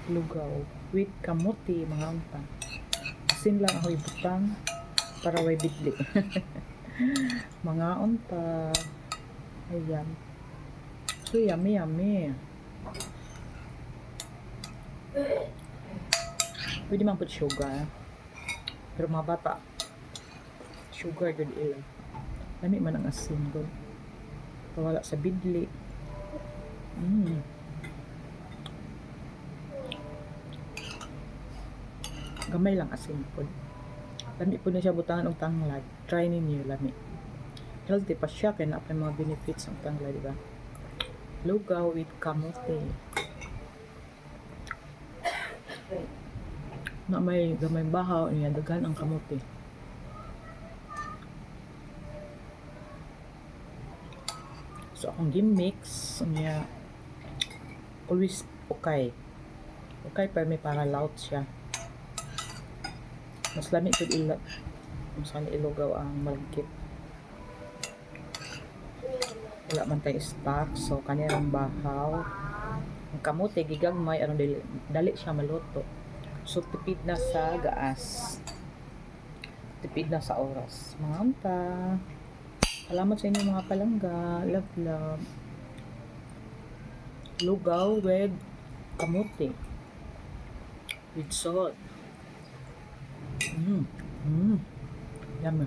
lugaw with kamuti mga unta. Asin lang ako ibutang para way bidli. Mga unta. Ayan. So yummy yummy. Pwede man put sugar. Pero mga bata sugar good ilang. Lami man ang asin good. Wala sa bidli. Gamay lang asin po. Lami po na siya butangan ng tanglad. Try ninyo, lami. Healthy pa siya, kaya na mga benefits ng tanglad, diba? Lugaw with kamote. Na may gamay bahaw, niya dagan ang kamote. So, akong gimix, niya always okay. Okay, pero may para loud siya. Mas lami ko ilat. Kung saan ilugaw ang malagkit. Wala man tayo stock. So, kanilang bahaw. Ang kamote, gigagmay. Dali siya maluto. So, tipid na sa gaas. Tipid na sa oras. Mga anta. Salamat sa inyo mga palangga. Love, love. Lugaw with kamote. With salt. Yummy.